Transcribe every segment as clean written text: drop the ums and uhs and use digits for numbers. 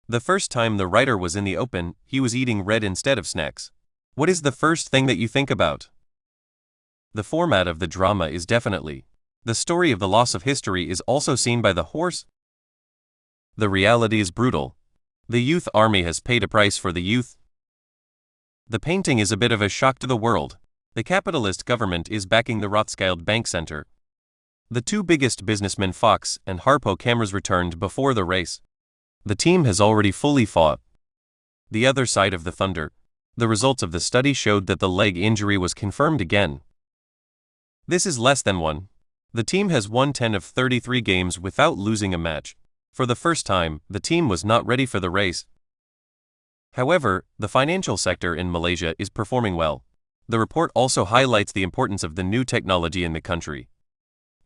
The first time the writer was in the open, he was eating red instead of snacks. What is the first thing that you think about? The format of the drama is definitely. The story of the loss of history is also seen by the horse. The reality is brutal. The youth army has paid a price for the youth. The painting is a bit of a shock to the world. The capitalist government is backing the Rothschild Bank Center. The two biggest businessmen Fox and Harpo cameras returned before the race. The team has already fully fought. The other side of the thunder. The results of the study showed that the leg injury was confirmed again. This is less than one. The team has won 10 of 33 games without losing a match. For the first time, the team was not ready for the race. However, the financial sector in Malaysia is performing well. The report also highlights the importance of the new technology in the country.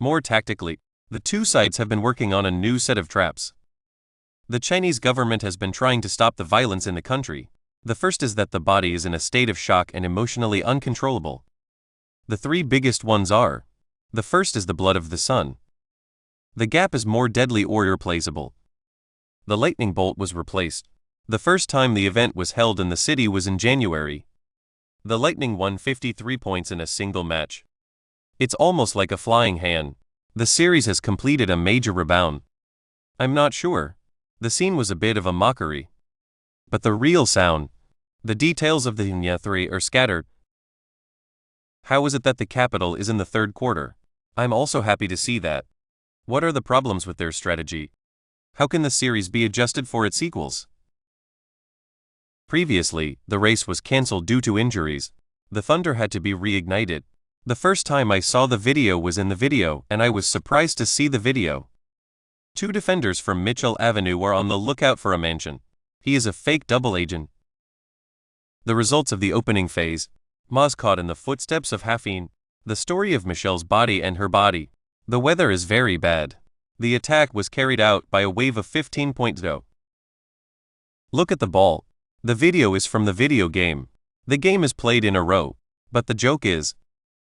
More tactically, the two sides have been working on a new set of traps. The Chinese government has been trying to stop the violence in the country. The first is that the body is in a state of shock and emotionally uncontrollable. The three biggest ones are: the first is the blood of the sun. The gap is more deadly or irreplaceable. The lightning bolt was replaced. The first time the event was held in the city was in January. The Lightning won 53 points in a single match. It's almost like a flying hand. The series has completed a major rebound. I'm not sure. The scene was a bit of a mockery. But the real sound, the details of the Nya 3 are scattered. How is it that the capital is in the third quarter? I'm also happy to see that. What are the problems with their strategy? How can the series be adjusted for its sequels? Previously, the race was cancelled due to injuries. The Thunder had to be reignited. The first time I saw the video was in the video, and I was surprised to see the video. Two defenders from Mitchell Avenue were on the lookout for a mansion. He is a fake double agent. The results of the opening phase. Maz caught in the footsteps of Hafin. The story of Michelle's body and her body. The weather is very bad. The attack was carried out by a wave of 15.0. Look at the ball. The video is from the video game. The game is played in a row. But the joke is,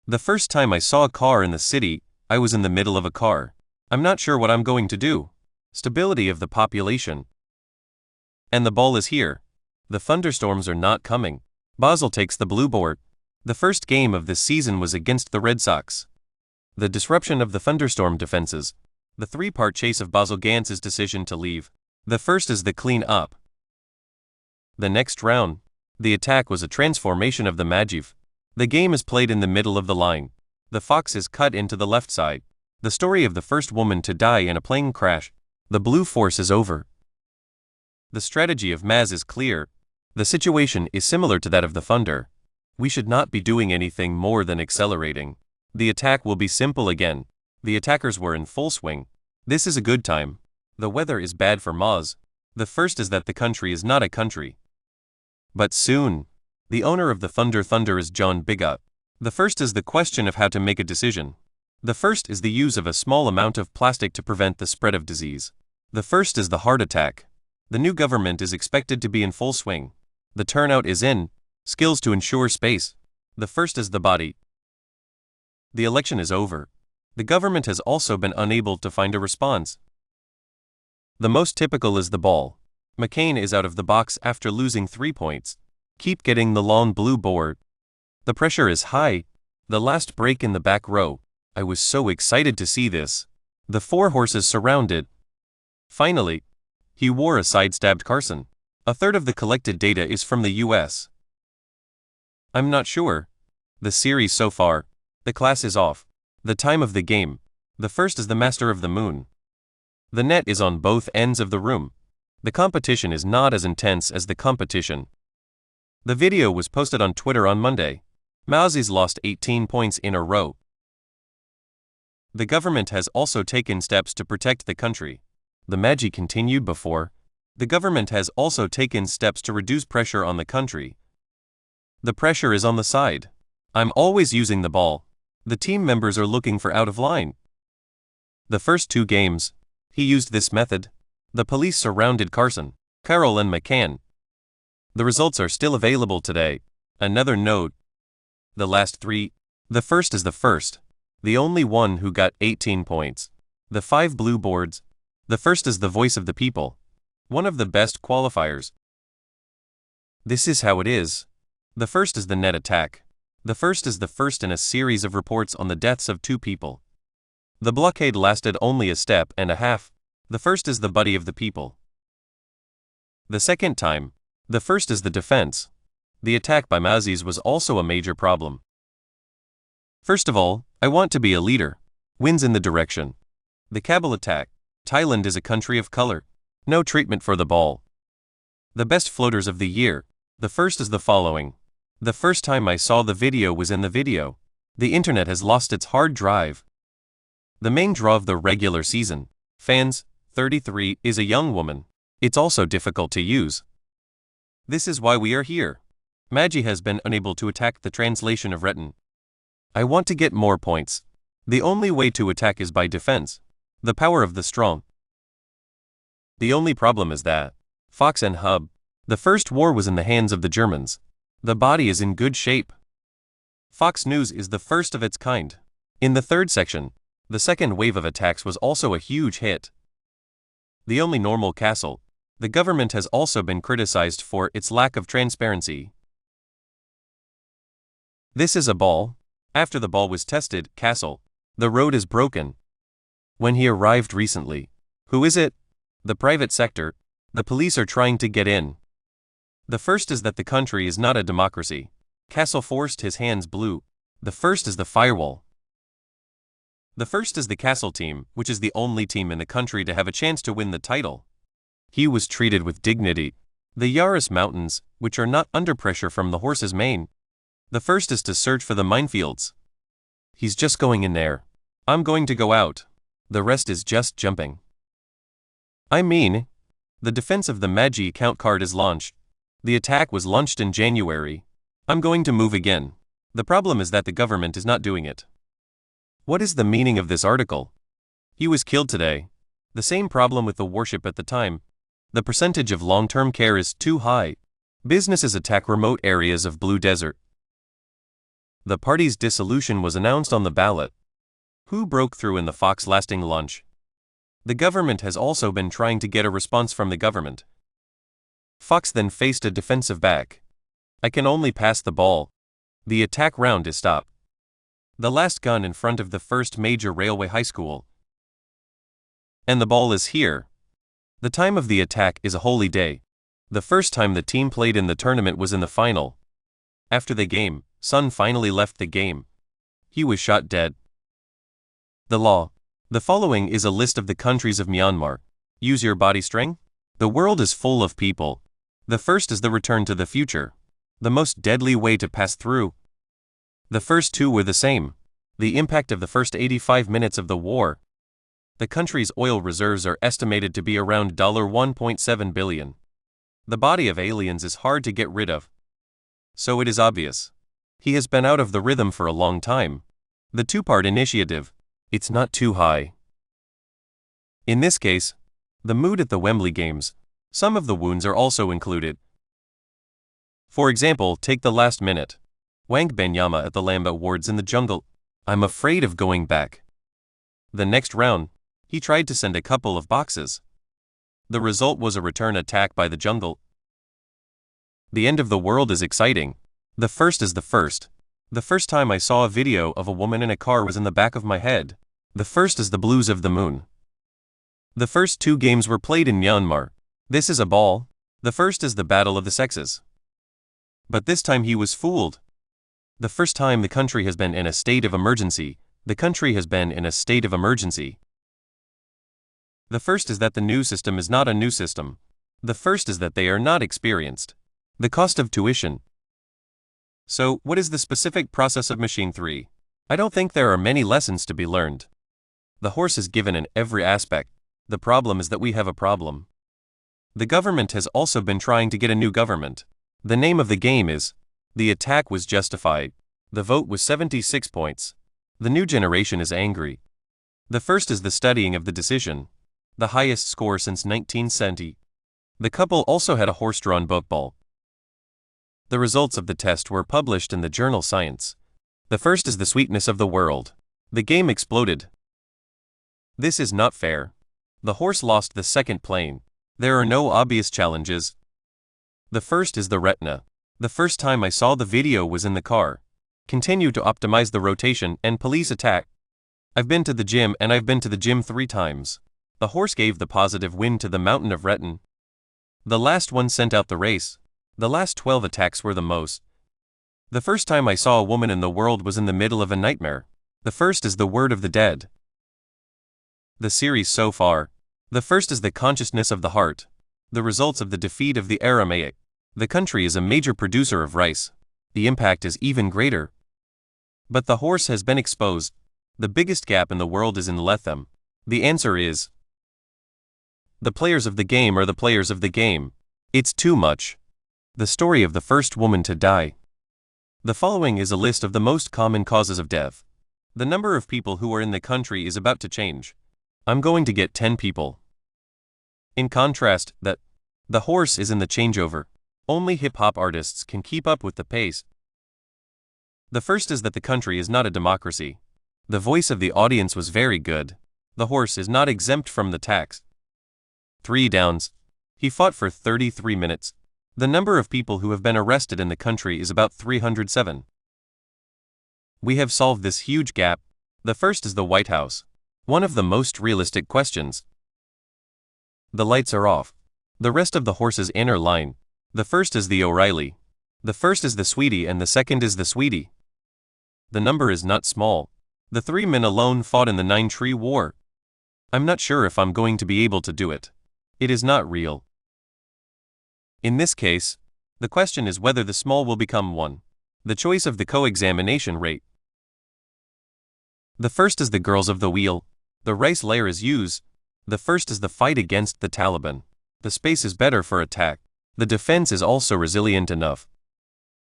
the first time I saw a car in the city, I was in the middle of a car. I'm not sure what I'm going to do. Stability of the population. And the ball is here. The thunderstorms are not coming. Basel takes the blue board. The first game of this season was against the Red Sox. The disruption of the thunderstorm defenses. The three-part chase of Basel Gantz's decision to leave. The first is the clean up. The next round. The attack was a transformation of the Majiv. The game is played in the middle of the line. The Fox is cut into the left side. The story of the first woman to die in a plane crash. The blue force is over. The strategy of Maz is clear. The situation is similar to that of the Thunder. We should not be doing anything more than accelerating. The attack will be simple again. The attackers were in full swing. This is a good time. The weather is bad for Maz. The first is that the country is not a country. But soon. The owner of the Thunder is John Bigot. The first is the question of how to make a decision. The first is the use of a small amount of plastic to prevent the spread of disease. The first is the heart attack. The new government is expected to be in full swing. The turnout is in. Skills to ensure space. The first is the body. The election is over. The government has also been unable to find a response. The most typical is the ball. McCain is out of the box after losing 3 points. Keep getting the long blue board. The pressure is high. The last break in the back row. I was so excited to see this. The four horses surrounded. Finally, he wore a side-stabbed Carson. A third of the collected data is from the US. I'm not sure. The series so far. The class is off. The time of the game. The first is the Master of the Moon. The net is on both ends of the room. The competition is not as intense as the competition. The video was posted on Twitter on Monday. Mauzi's lost 18 points in a row. The government has also taken steps to protect the country. The Magi continued before. The government has also taken steps to reduce pressure on the country. The pressure is on the side. I'm always using the ball. The team members are looking for out of line. The first two games, he used this method. The police surrounded Carson, Carroll and McCann. The results are still available today. Another note. The last three. The first is the first. The only one who got 18 points. The 5 blue boards. The first is the voice of the people. One of the best qualifiers. This is how it is. The first is the net attack. The first is the first in a series of reports on the deaths of 2 people. The blockade lasted only a step and a half. The first is the buddy of the people. The second time. The first is the defense. The attack by Mazis was also a major problem. First of all, I want to be a leader. Wins in the direction. The Kabul attack. Thailand is a country of color. No treatment for the ball. The best floaters of the year. The first is the following. The first time I saw the video was in the video. The internet has lost its hard drive. The main draw of the regular season. Fans, 33, is a young woman. It's also difficult to use. This is why we are here. Magi has been unable to attack the translation of Retin. I want to get more points. The only way to attack is by defense. The power of the strong. The only problem is that Fox and Hub. The first war was in the hands of the Germans. The body is in good shape. Fox News is the first of its kind. In the third section, the second wave of attacks was also a huge hit. The only normal castle. The government has also been criticized for its lack of transparency. This is a ball. After the ball was tested, castle. The road is broken. When he arrived recently. Who is it? The private sector. The police are trying to get in. The first is that the country is not a democracy. Castle forced his hands blue. The first is the firewall. The first is the Castle team, which is the only team in the country to have a chance to win the title. He was treated with dignity. The Yaris Mountains, which are not under pressure from the horse's mane. The first is to search for the minefields. He's just going in there. I'm going to go out. The rest is just jumping. I mean, the defense of the Magi account card is launched. The attack was launched in January. I'm going to move again. The problem is that the government is not doing it. What is the meaning of this article? He was killed today. The same problem with the warship at the time. The percentage of long-term care is too high. Businesses attack remote areas of Blue Desert. The party's dissolution was announced on the ballot. Who broke through in the Fox-lasting launch? The government has also been trying to get a response from the government. Fox then faced a defensive back. I can only pass the ball. The attack round is stopped. The last gun in front of the first major railway high school. And the ball is here. The time of the attack is a holy day. The first time the team played in the tournament was in the final. After the game, Sun finally left the game. He was shot dead. The law. The following is a list of the countries of Myanmar. Use your body string. The world is full of people. The first is the return to the future. The most deadly way to pass through. The first 2 were the same. The impact of the first 85 minutes of the war. The country's oil reserves are estimated to be around $1.7 billion. The body of aliens is hard to get rid of. So it is obvious. He has been out of the rhythm for a long time. The 2-part initiative. It's not too high. In this case, the mood at the Wembley Games. Some of the wounds are also included. For example, take the last minute. Wembanyama at the Lamba Awards in the jungle. I'm afraid of going back. The next round, he tried to send a couple of boxes. The result was a return attack by the jungle. The end of the world is exciting. The first is the first. The first time I saw a video of a woman in a car was in the back of my head. The first is the blues of the moon. The first 2 games were played in Myanmar. This is a ball. The first is the battle of the sexes. But this time he was fooled. The first time the country has been in a state of emergency. The country has been in a state of emergency. The first is that the new system is not a new system. The first is that they are not experienced. The cost of tuition. So, what is the specific process of Machine 3? I don't think there are many lessons to be learned. The horse is given in every aspect. The problem is that we have a problem. The government has also been trying to get a new government. The name of the game is, the attack was justified. The vote was 76 points. The new generation is angry. The first is the studying of the decision. The highest score since 1970. The couple also had a horse-drawn bookball. The results of the test were published in the journal Science. The first is the sweetness of the world. The game exploded. This is not fair. The horse lost the second plane. There are no obvious challenges. The first is the retina. The first time I saw the video was in the car. Continue to optimize the rotation and police attack. I've been to the gym and I've been to the gym 3 times. The horse gave the positive win to the mountain of retin. The last one sent out the race. The last 12 attacks were the most. The first time I saw a woman in the world was in the middle of a nightmare. The first is the word of the dead. The series so far. The first is the consciousness of the heart. The results of the defeat of the Aramaic. The country is a major producer of rice. The impact is even greater. But the horse has been exposed. The biggest gap in the world is in Lethem. The answer is, the players of the game are the players of the game. It's too much. The story of the first woman to die. The following is a list of the most common causes of death. The number of people who are in the country is about to change. I'm going to get 10 people. In contrast, the horse is in the changeover. Only hip-hop artists can keep up with the pace. The first is that the country is not a democracy. The voice of the audience was very good. The horse is not exempt from the tax. 3 downs. He fought for 33 minutes. The number of people who have been arrested in the country is about 307. We have solved this huge gap. The first is the White House. One of the most realistic questions. The lights are off. The rest of the horse's inner line. The first is the O'Reilly. The first is the Sweetie and the second is the Sweetie. The number is not small. The 3 men alone fought in the 9-tree war. I'm not sure if I'm going to be able to do it. It is not real. In this case, the question is whether the small will become one. The choice of the co-examination rate. The first is the girls of the wheel. The rice layer is used. The first is the fight against the Taliban. The space is better for attack. The defense is also resilient enough.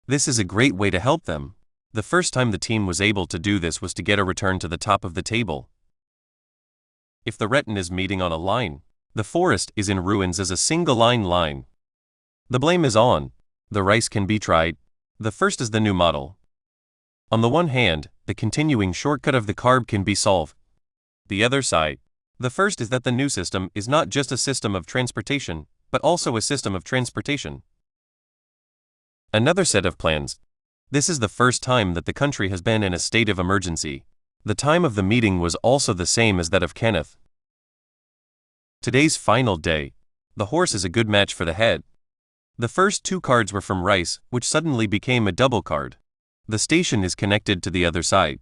This is a great way to help them. The first time the team was able to do this was to get a return to the top of the table. If the retin is meeting on a line, the forest is in ruins as a single line. The blame is on. The rice can be tried. The first is the new model. On the one hand, the continuing shortcut of the carb can be solved. The other side. The first is that the new system is not just a system of transportation, but also a system of transportation. Another set of plans. This is the first time that the country has been in a state of emergency. The time of the meeting was also the same as that of Kenneth. Today's final day. The horse is a good match for the head. The first 2 cards were from rice, which suddenly became a double card. The station is connected to the other side.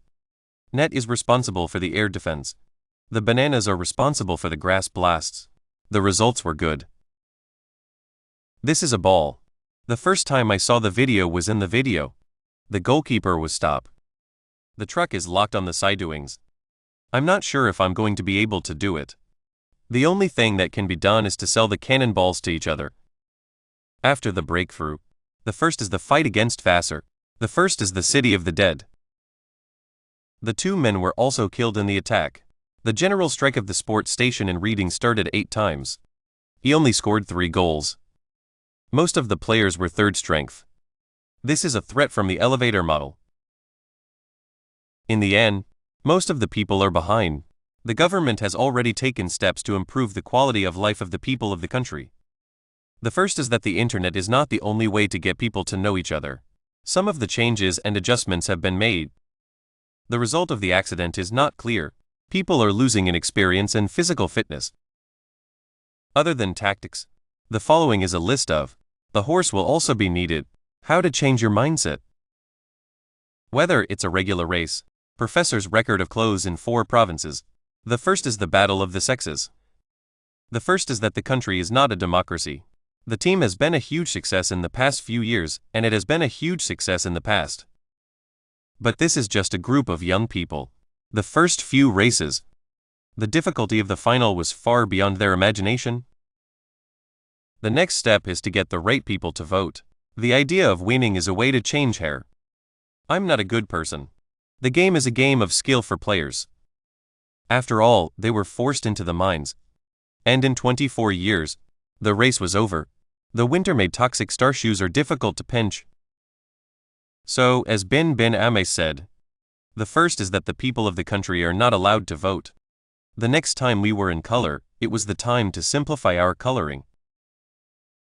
Net is responsible for the air defense. The bananas are responsible for the grass blasts. The results were good. This is a ball. The first time I saw the video was in the video. The goalkeeper was stopped. The truck is locked on the side doings. I'm not sure if I'm going to be able to do it. The only thing that can be done is to sell the cannonballs to each other. After the breakthrough, the first is the fight against Vassar. The first is the city of the dead. The 2 men were also killed in the attack. The general strike of the sports station in Reading started 8 times. He only scored 3 goals. Most of the players were third strength. This is a threat from the elevator model. In the end, most of the people are behind. The government has already taken steps to improve the quality of life of the people of the country. The first is that the internet is not the only way to get people to know each other. Some of the changes and adjustments have been made. The result of the accident is not clear. People are losing in experience and physical fitness. Other than tactics, the following is a list of. The horse will also be needed. How to change your mindset. Whether it's a regular race. Professor's record of clothes in 4 provinces. The first is the battle of the sexes. The first is that the country is not a democracy. The team has been a huge success in the past few years, and it has been a huge success in the past. But this is just a group of young people. The first few races. The difficulty of the final was far beyond their imagination. The next step is to get the right people to vote. The idea of winning is a way to change hair. I'm not a good person. The game is a game of skill for players. After all, they were forced into the mines. And in 24 years, the race was over. The winter-made toxic star shoes are difficult to pinch. So, as bin Ame said, the first is that the people of the country are not allowed to vote. The next time we were in color, it was the time to simplify our coloring.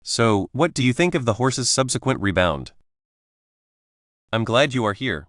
So, what do you think of the horse's subsequent rebound? I'm glad you are here.